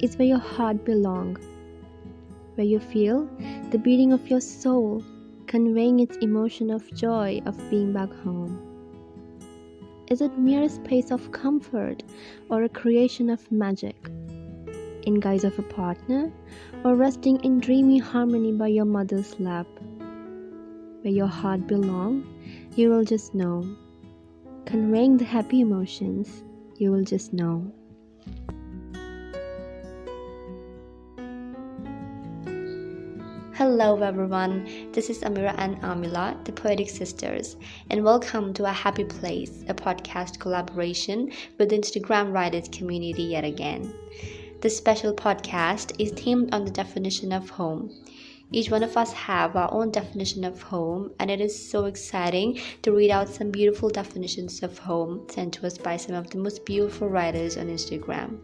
is where your heart belongs, where you feel the beating of your soul, conveying its emotion of joy of being back home. Is it mere space of comfort or a creation of magic, in guise of a partner, or resting in dreamy harmony by your mother's lap? Where your heart belongs, you will just know. Conveying the happy emotions, you will just know. Hello everyone, this is Amira and Amila, the Poetic Sisters, and welcome to A Happy Place, a podcast collaboration with the Instagram writers community yet again. This special podcast is themed on the definition of home. Each one of us have our own definition of home, and it is so exciting to read out some beautiful definitions of home sent to us by some of the most beautiful writers on Instagram.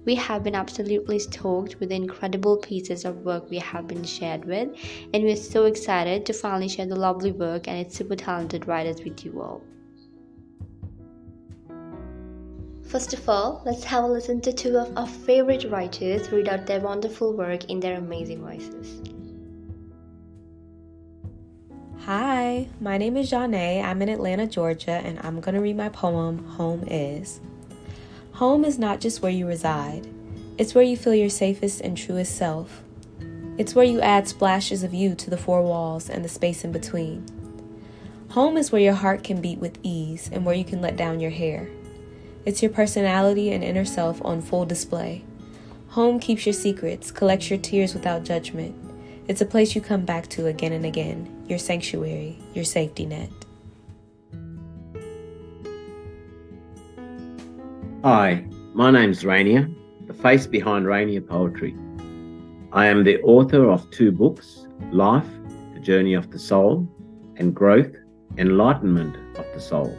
We have been absolutely stoked with the incredible pieces of work we have been shared with, and we are so excited to finally share the lovely work and its super talented writers with you all. First of all, let's have a listen to two of our favorite writers read out their wonderful work in their amazing voices. Hi, my name is Janae. I'm in Atlanta, Georgia, and I'm going to read my poem, Home Is. Home is not just where you reside. It's where you feel your safest and truest self. It's where you add splashes of you to the four walls and the space in between. Home is where your heart can beat with ease and where you can let down your hair. It's your personality and inner self on full display. Home keeps your secrets, collects your tears without judgment. It's a place you come back to again and again, your sanctuary, your safety net. Hi, my name's Rainier, the face behind Rainier Poetry. I am the author of two books, Life, The Journey of the Soul, and Growth, Enlightenment of the Soul.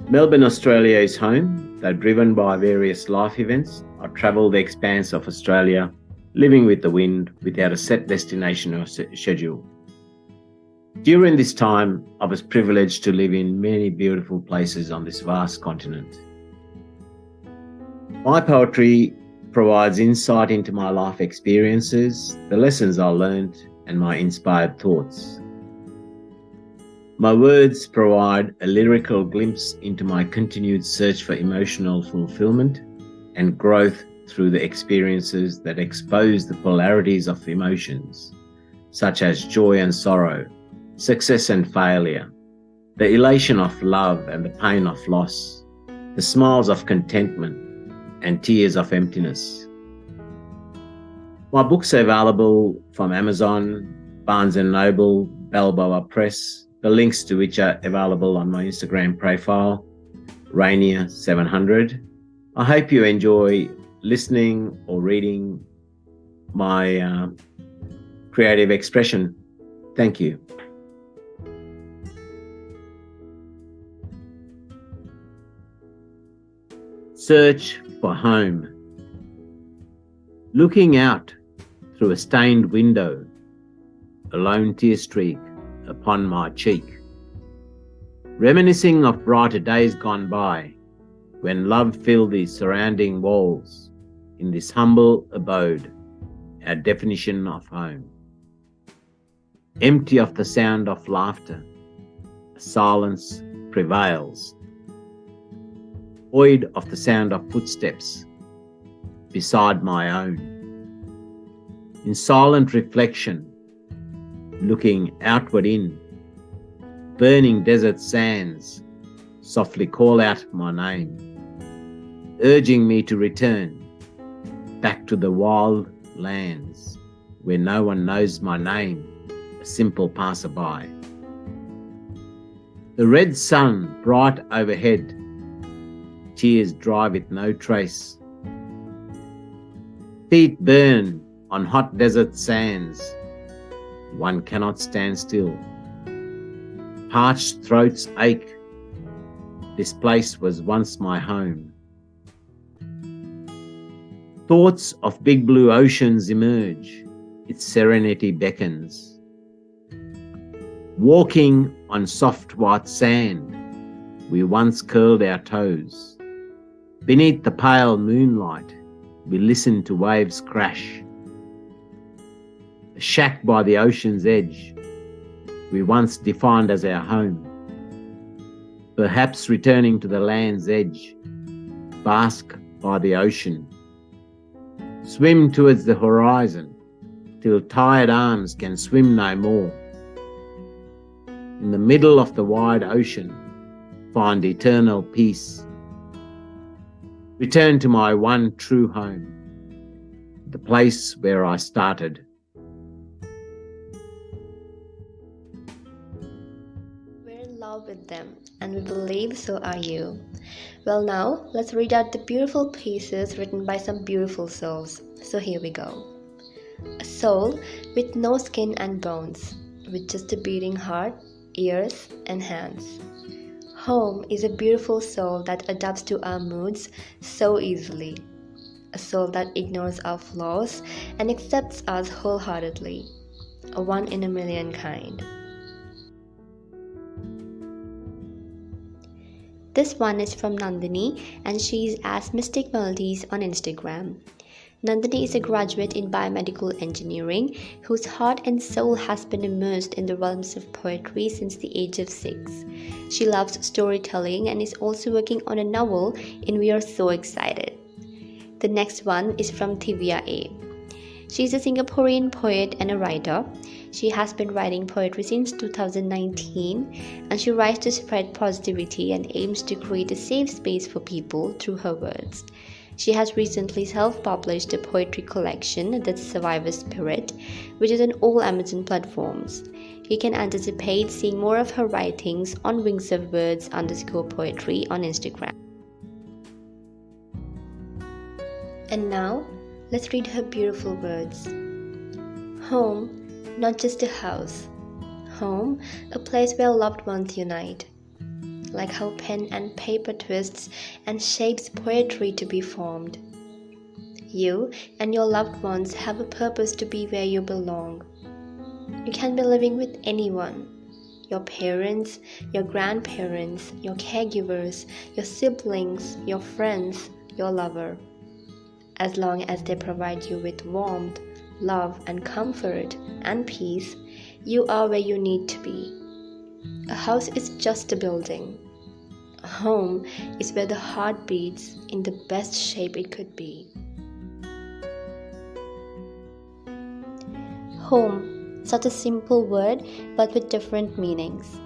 Melbourne, Australia is home, though driven by various life events. I travel the expanse of Australia, living with the wind without a set destination or schedule. During this time, I was privileged to live in many beautiful places on this vast continent. My poetry provides insight into my life experiences, the lessons I learned, and my inspired thoughts. My words provide a lyrical glimpse into my continued search for emotional fulfillment and growth through the experiences that expose the polarities of emotions, such as joy and sorrow, success and failure, the elation of love and the pain of loss, the smiles of contentment and tears of emptiness. My books are available from Amazon, Barnes & Noble, Balboa Press, the links to which are available on my Instagram profile, Rainier700. I hope you enjoy listening or reading my creative expression. Thank you. Search for home. Looking out through a stained window, a lone tear streak upon my cheek. Reminiscing of brighter days gone by, when love filled the surrounding walls, in this humble abode, our definition of home. Empty of the sound of laughter, silence prevails. Void of the sound of footsteps beside my own. In silent reflection, looking outward in, burning desert sands softly call out my name, urging me to return back to the wild lands where no one knows my name, a simple passerby. The red sun bright overhead, tears dry with no trace. Feet burn on hot desert sands. One cannot stand still. Parched throats ache. This place was once my home. Thoughts of big blue oceans emerge. Its serenity beckons. Walking on soft white sand, we once curled our toes. Beneath the pale moonlight, we listen to waves crash. A shack by the ocean's edge, we once defined as our home. Perhaps returning to the land's edge, bask by the ocean. Swim towards the horizon, till tired arms can swim no more. In the middle of the wide ocean, find eternal peace. Return to my one true home, the place where I started. We're in love with them, and we believe so are you. Well, now let's read out the beautiful pieces written by some beautiful souls. So here we go. A soul with no skin and bones, with just a beating heart, ears and hands. Home is a beautiful soul that adapts to our moods so easily. A soul that ignores our flaws and accepts us wholeheartedly. A one in a million kind. This one is from Nandini, and she's as Mystic Melodies on Instagram. Nandini is a graduate in biomedical engineering whose heart and soul has been immersed in the realms of poetry since the age of 6. She loves storytelling and is also working on a novel, and we are so excited. The next one is from Thivia A. She's a Singaporean poet and a writer. She has been writing poetry since 2019, and she writes to spread positivity and aims to create a safe space for people through her words. She has recently self-published a poetry collection, The Survivor Spirit, which is on all Amazon platforms. You can anticipate seeing more of her writings on wingsofwords_poetry on Instagram. And now, let's read her beautiful words. Home, not just a house. Home, a place where loved ones unite. Like how pen and paper twists and shapes poetry to be formed. You and your loved ones have a purpose to be where you belong. You can be living with anyone. Your parents, your grandparents, your caregivers, your siblings, your friends, your lover. As long as they provide you with warmth, love and comfort and peace, you are where you need to be. A house is just a building. A home is where the heart beats in the best shape it could be. Home, such a simple word but with different meanings.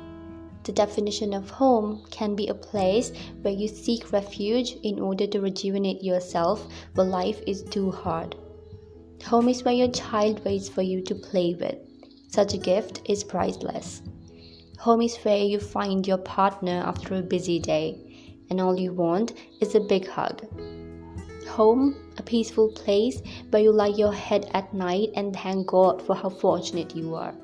The definition of home can be a place where you seek refuge in order to rejuvenate yourself when life is too hard. Home is where your child waits for you to play with. Such a gift is priceless. Home is where you find your partner after a busy day, and all you want is a big hug. Home, a peaceful place where you lie your head at night and thank God for how fortunate you are.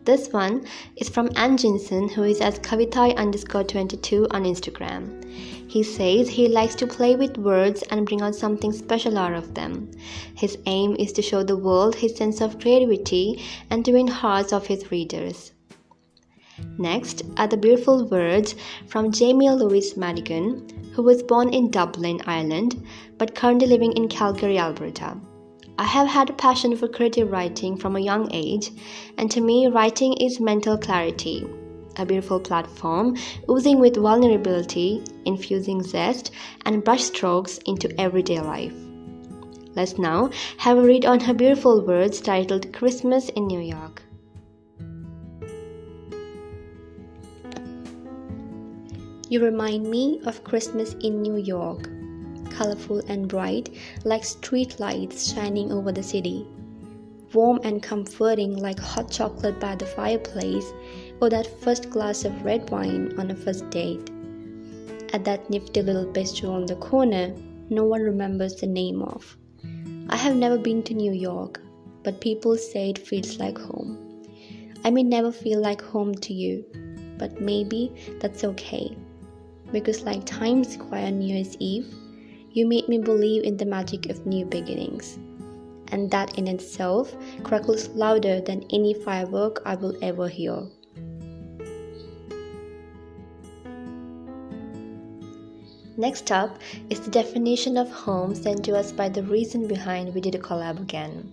This one is from Anjinson, who is as Kavitai_22 on Instagram. He says he likes to play with words and bring out something special out of them. His aim is to show the world his sense of creativity and to win hearts of his readers. Next are the beautiful words from Jamie Louise Madigan, who was born in Dublin, Ireland, but currently living in Calgary, Alberta. I have had a passion for creative writing from a young age, and to me, writing is mental clarity, a beautiful platform oozing with vulnerability, infusing zest and brushstrokes into everyday life. Let's now have a read on her beautiful words titled Christmas in New York. You remind me of Christmas in New York. Colorful and bright like street lights shining over the city, warm and comforting like hot chocolate by the fireplace or that first glass of red wine on a first date. At that nifty little bistro on the corner no one remembers the name of. I have never been to New York, but people say it feels like home. I may never feel like home to you, but maybe that's okay, because like Times Square on New Year's Eve, you made me believe in the magic of new beginnings, and that in itself crackles louder than any firework I will ever hear. Next up is the definition of home sent to us by the reason behind we did a collab again.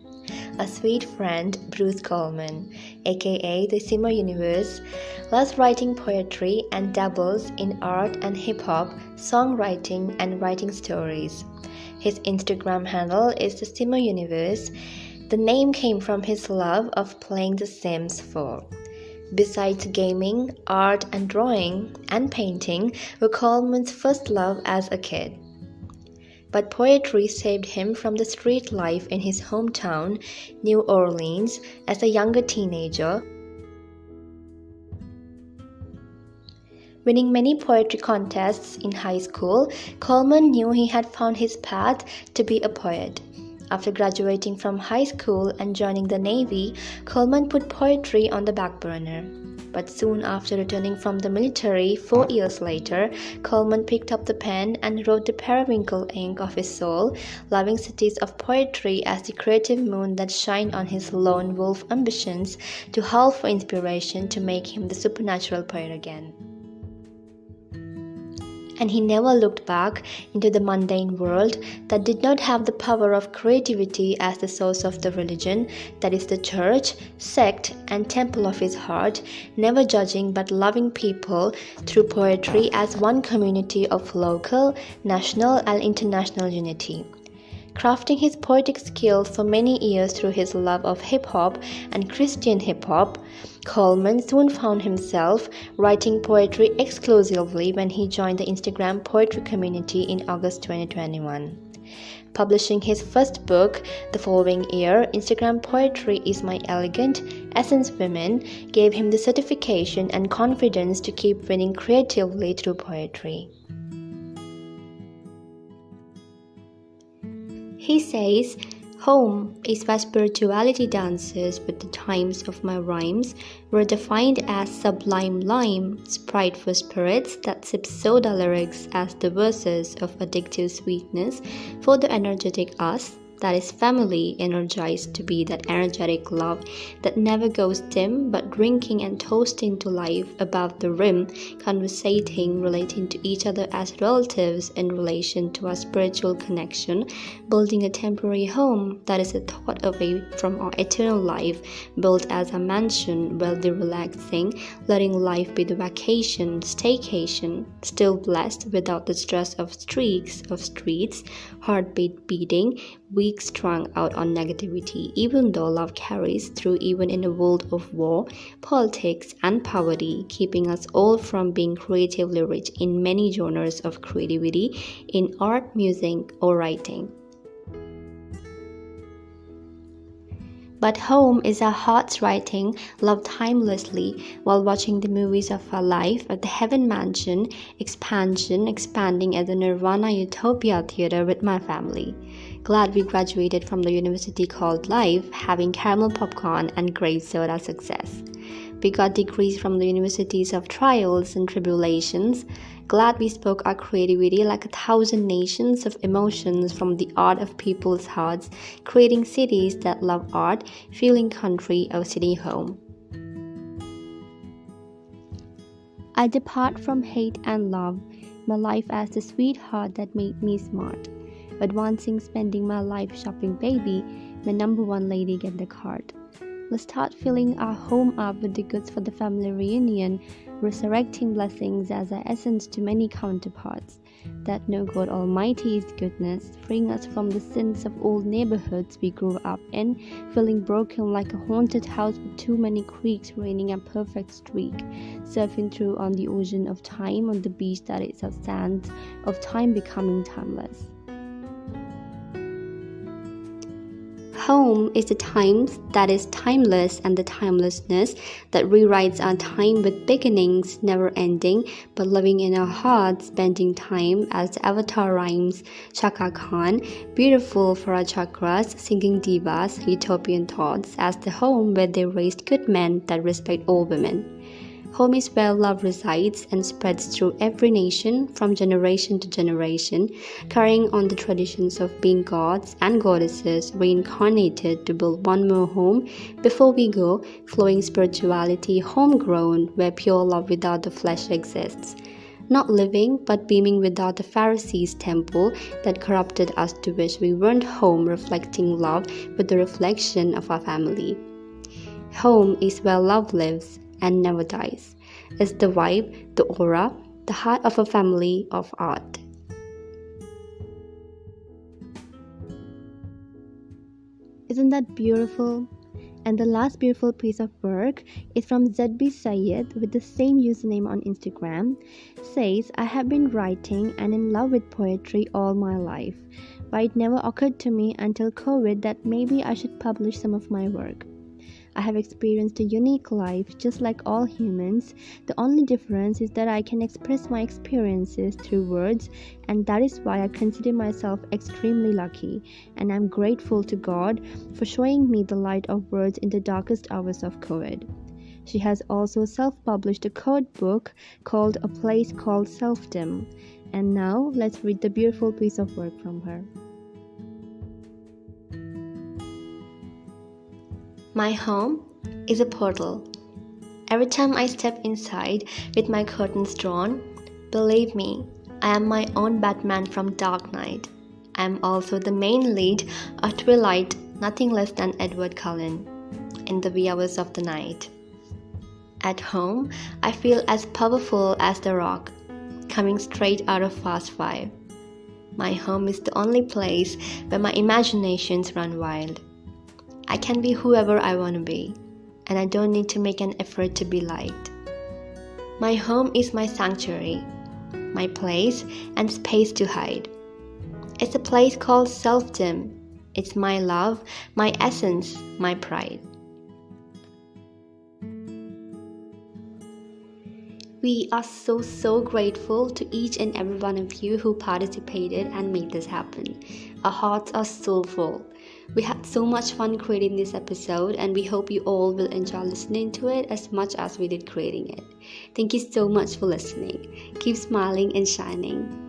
A sweet friend, Bruce Coleman, aka the Simmer Universe, loves writing poetry and dabbles in art and hip-hop, songwriting and writing stories. His Instagram handle is the Simmer Universe. The name came from his love of playing The Sims 4. Besides gaming, art and drawing and painting were Coleman's first love as a kid. But poetry saved him from the street life in his hometown, New Orleans, as a younger teenager. Winning many poetry contests in high school, Coleman knew he had found his path to be a poet. After graduating from high school and joining the Navy, Coleman put poetry on the back burner. But soon after returning from the military 4 years later, Coleman picked up the pen and wrote the periwinkle ink of his soul, loving cities of poetry as the creative moon that shined on his lone wolf ambitions to howl for inspiration to make him the supernatural poet again. And he never looked back into the mundane world that did not have the power of creativity as the source of the religion, that is the church, sect, and temple of his heart, never judging but loving people through poetry as one community of local, national, and international unity. Crafting his poetic skills for many years through his love of hip-hop and Christian hip-hop, Coleman soon found himself writing poetry exclusively when he joined the Instagram poetry community in August 2021. Publishing his first book the following year, Instagram Poetry is My Elegant Essence Women gave him the certification and confidence to keep winning creatively through poetry. He says, "Home is where spirituality dances with the times of my rhymes, were defined as sublime lime, sprite for spirits that sip soda lyrics as the verses of addictive sweetness for the energetic us, that is family, energized to be that energetic love that never goes dim, but drinking and toasting to life above the rim, conversating, relating to each other as relatives in relation to our spiritual connection, building a temporary home that is a thought away from our eternal life, built as a mansion, wealthy, relaxing, letting life be the vacation, staycation, still blessed without the stress of streaks of streets, heartbeat beating, weak strung out on negativity, even though love carries through even in a world of war, politics, and poverty, keeping us all from being creatively rich in many genres of creativity in art, music, or writing. But home is our heart's writing, loved timelessly while watching the movies of our life at the Heaven Mansion, expanding at the Nirvana Utopia Theater with my family. Glad we graduated from the university called Life, having caramel popcorn and grape soda success. We got degrees from the universities of trials and tribulations. Glad we spoke our creativity like 1,000 nations of emotions from the art of people's hearts, creating cities that love art, feeling country or city home. I depart from hate and love, my life as the sweetheart that made me smart. Advancing, spending my life shopping baby, my number one lady get the card. Let's start filling our home up with the goods for the family reunion, resurrecting blessings as our essence to many counterparts. That know God Almighty is goodness, freeing us from the sins of old neighborhoods we grew up in, feeling broken like a haunted house with too many creeks raining a perfect streak, surfing through on the ocean of time on the beach that is our sands of time becoming timeless. Home is the time that is timeless and the timelessness that rewrites our time with beginnings never ending but living in our hearts, spending time as the avatar rhymes Chaka Khan, beautiful for our chakras, singing divas, utopian thoughts as the home where they raised good men that respect all women. Home is where love resides and spreads through every nation from generation to generation, carrying on the traditions of being gods and goddesses reincarnated to build one more home before we go, flowing spirituality homegrown where pure love without the flesh exists. not living but beaming without the Pharisees' temple that corrupted us, to which we weren't home reflecting love but the reflection of our family. Home is where love lives and never dies. It's the vibe, the aura, the heart of a family of art. Isn't that beautiful? And the last beautiful piece of work is from ZB Sayed with the same username on Instagram. Says, I have been writing and in love with poetry all my life, but it never occurred to me until COVID that maybe I should publish some of my work. I have experienced a unique life just like all humans. The only difference is that I can express my experiences through words, and that is why I consider myself extremely lucky, and I'm grateful to God for showing me the light of words in the darkest hours of COVID. She has also self-published a code book called A Place Called Selfdom. And now let's read the beautiful piece of work from her. My home is a portal. Every time I step inside with my curtains drawn, believe me, I am my own Batman from Dark Knight. I am also the main lead of Twilight, nothing less than Edward Cullen, in the wee hours of the night. At home, I feel as powerful as The Rock, coming straight out of Fast 5. My home is the only place where my imaginations run wild. I can be whoever I want to be, and I don't need to make an effort to be liked. My home is my sanctuary, my place and space to hide. It's a place called Selfdom. It's my love, my essence, my pride. We are so grateful to each and every one of you who participated and made this happen. Our hearts are so full. We had so much fun creating this episode, and we hope you all will enjoy listening to it as much as we did creating it. Thank you so much for listening. Keep smiling and shining.